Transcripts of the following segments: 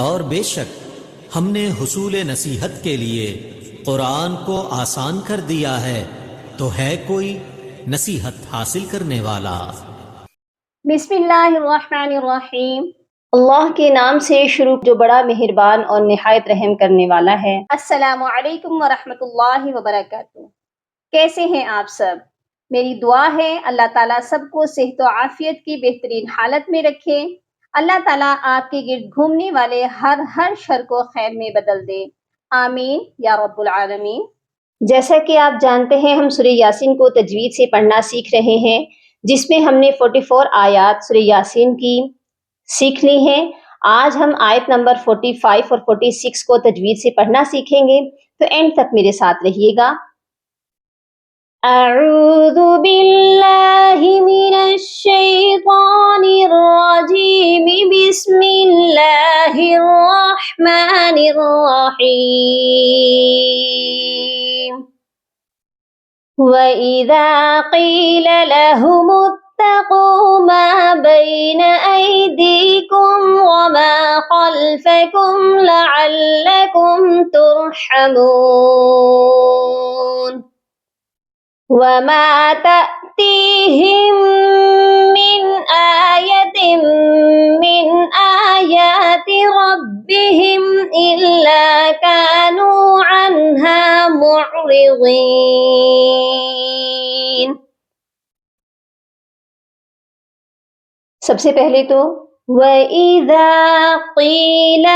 اور بے شک ہم نے حصول نصیحت کے لیے قرآن کو آسان کر دیا ہے، تو ہے کوئی نصیحت حاصل کرنے والا؟ بسم اللہ الرحمن الرحیم، اللہ کے نام سے شروع جو بڑا مہربان اور نہایت رحم کرنے والا ہے۔ السلام علیکم ورحمۃ اللہ وبرکاتہ۔ کیسے ہیں آپ سب؟ میری دعا ہے اللہ تعالیٰ سب کو صحت و عافیت کی بہترین حالت میں رکھے۔ اللہ تعالیٰ آپ کے گرد گھومنے والے ہر شر کو خیر میں بدل دے، آمین یا رب العالمین۔ جیسا کہ آپ جانتے ہیں ہم سورہ یاسین کو تجوید سے پڑھنا سیکھ رہے ہیں، جس میں ہم نے 44 آیات سورہ یاسین کی سیکھ لی ہیں۔ آج ہم آیت نمبر 45 اور 46 کو تجوید سے پڑھنا سیکھیں گے، تو اینڈ تک میرے ساتھ رہیے گا۔ اعوذ باللہ من الشیطان الرجیم، بسم اللہ الرحمن الرحیم۔ وَإِذَا قِيلَ لَهُمُ اتَّقُوا مَا بَيْنَ أَيْدِيكُمْ وَمَا خَلْفَكُمْ لَعَلَّكُمْ تُرْحَمُونَ وَمَا تَأْتِيهِم مِّنْ آيَةٍ مِّنْ آيَاتِ رَبِّهِمْ إِلَّا كَانُوا عَنْهَا مُعْرِضِينَ۔ سب سے پہلے تو وَإِذَا قِيلَ،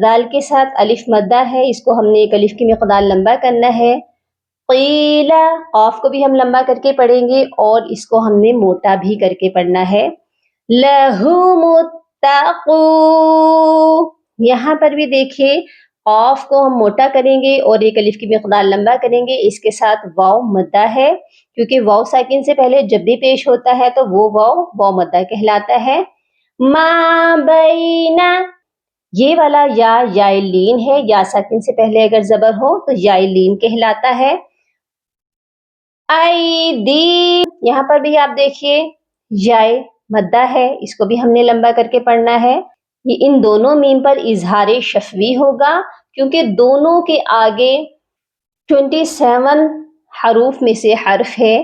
ذال کے ساتھ الف مدہ ہے، اس کو ہم نے ایک الف کی مقدار لمبا کرنا ہے۔ قیل، قاف کو بھی ہم لمبا کر کے پڑھیں گے اور اس کو ہم نے موٹا بھی کر کے پڑھنا ہے۔ لَهُمُ اتَّقُوا، یہاں پر بھی دیکھیے قاف کو ہم موٹا کریں گے اور ایک الف کی مقدار لمبا کریں گے، اس کے ساتھ واو مدہ ہے، کیونکہ واو ساکن سے پہلے جب بھی پیش ہوتا ہے تو وہ واو مدہ کہلاتا ہے۔ ما بین، یہ والا یا لین ہے، یا ساکن سے پہلے اگر زبر ہو تو یا لین کہلاتا ہے۔ ایدی، یہاں پر بھی آپ دیکھیے یا مدہ ہے، اس کو بھی ہم نے لمبا کر کے پڑھنا ہے۔ یہ ان دونوں میم پر اظہار شفوی ہوگا، کیونکہ دونوں کے آگے 27 حروف میں سے حرف ہے،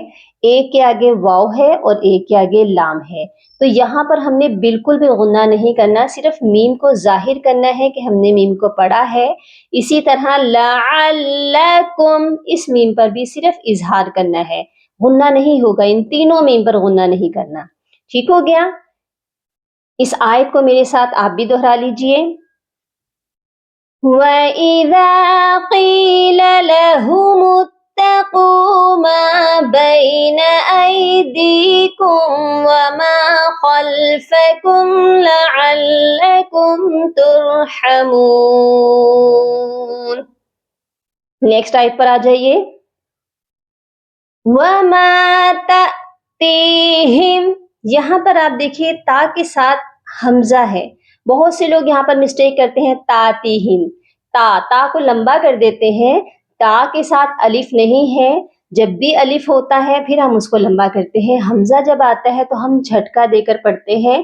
ایک کے آگے واو ہے اور ایک کے آگے لام ہے، تو یہاں پر ہم نے بالکل بھی غنہ نہیں کرنا، صرف میم کو ظاہر کرنا ہے کہ ہم نے میم کو پڑھا ہے۔ اسی طرح لعلکم، اس میم پر بھی صرف اظہار کرنا ہے، غنہ نہیں ہوگا، ان تینوں میم پر غنہ نہیں کرنا۔ ٹھیک ہو گیا؟ اس آیت کو میرے ساتھ آپ بھی دہرا لیجئے۔ وَإِذَا قِيلَ لَهُمُ اتَّقُوا مَا بَيْنَ أَيْدِيكُمْ وَمَا خَلْفَكُمْ لَعَلَّكُمْ تُرْحَمُونَ۔ نیکسٹ آیت پر آ جائیے۔ وَمَا تَأْتِيهِمْ، یہاں پر آپ دیکھیے تا کے ساتھ حمزہ ہے، بہت سے لوگ یہاں پر مسٹیک کرتے ہیں تاتیہم، تا کو لمبا کر دیتے ہیں، تا کے ساتھ الف نہیں ہے، جب بھی الف ہوتا ہے پھر ہم اس کو لمبا کرتے ہیں، حمزہ جب آتا ہے تو ہم جھٹکا دے کر پڑھتے ہیں،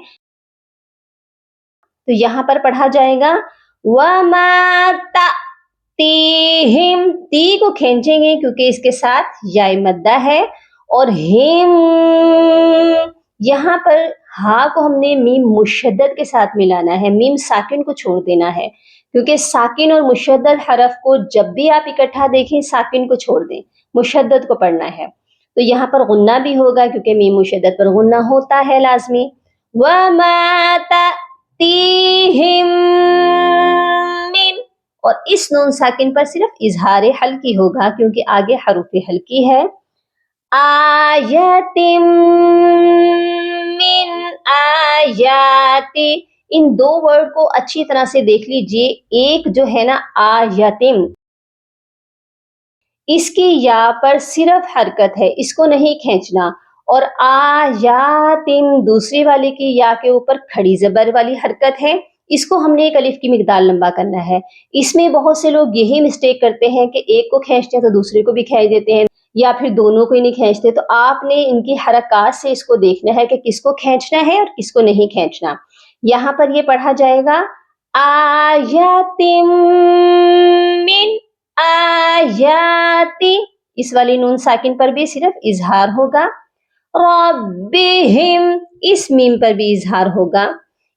تو یہاں پر پڑھا جائے گا وَمَا تَأْتِيهِمْ، تی کو کھینچیں گے کیونکہ اس کے ساتھ یا مدہ ہے، اور ہم، یہاں پر ہاں کو ہم نے میم مشدد کے ساتھ ملانا ہے، میم ساکن کو چھوڑ دینا ہے، کیونکہ ساکن اور مشدد حرف کو جب بھی آپ اکٹھا دیکھیں ساکن کو چھوڑ دیں، مشدد کو پڑھنا ہے، تو یہاں پر غنہ بھی ہوگا کیونکہ میم مشدد پر غنہ ہوتا ہے لازمی۔ وَمَا تَأْتِيهِم مِّن، اور اس نون ساکن پر صرف اظہار حلقی ہوگا کیونکہ آگے حروف حلقی ہے۔ آیت من آیات، ان دو ورڈ کو اچھی طرح سے دیکھ لیجئے، ایک جو ہے نا آیتم، اس کی یا پر صرف حرکت ہے، اس کو نہیں کھینچنا، اور آیاتم دوسری والی کی یا کے اوپر کھڑی زبر والی حرکت ہے، اس کو ہم نے ایک الف کی مقدار لمبا کرنا ہے۔ اس میں بہت سے لوگ یہی مسٹیک کرتے ہیں کہ ایک کو کھینچتے ہیں تو دوسرے کو بھی کھینچ دیتے ہیں، یا پھر دونوں کو ہی نہیں کھینچتے، تو آپ نے ان کی حرکات سے اس کو دیکھنا ہے کہ کس کو کھینچنا ہے اور کس کو نہیں کھینچنا۔ یہاں پر یہ پڑھا جائے گا آیاتم من آیاتی، اس والی نون ساکن پر بھی صرف اظہار ہوگا. ربہم، اس میم پر بھی اظہار ہوگا،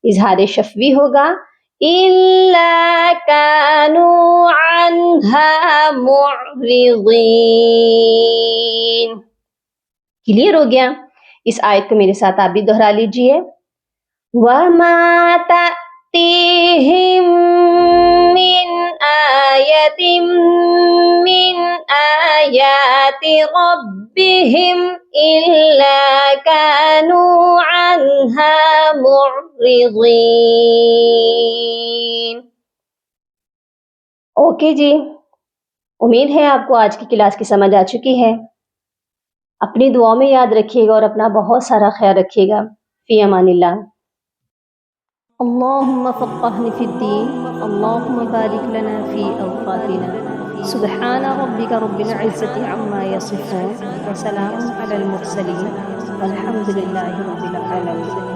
اظہار شفوی ہوگا. الا کانوا عنہا معرضین. کلیئر ہو گیا؟ اس آیت کو میرے ساتھ آپ بھی دہرا لیجئے. وَمَا تَأْتِيهِم مِّنْ آيَةٍ مِّنْ آيَاتِ رَبِّهِمْ إِلَّا كَانُوا عَنْهَا مُعْرِضِينَ. اوکے جی، امید ہے آپ کو آج کی کلاس کی سمجھ آ چکی ہے. اپنی دعاؤں میں یاد رکھیے گا اور اپنا بہت سارا خیال رکھیے گا. فی امان اللہ. اللهم فقهني في الدين، اللهم بارك لنا في أوقاتنا. سبحان ربك رب العزة عما يصفون وسلام على المرسلين والحمد لله رب العالمين.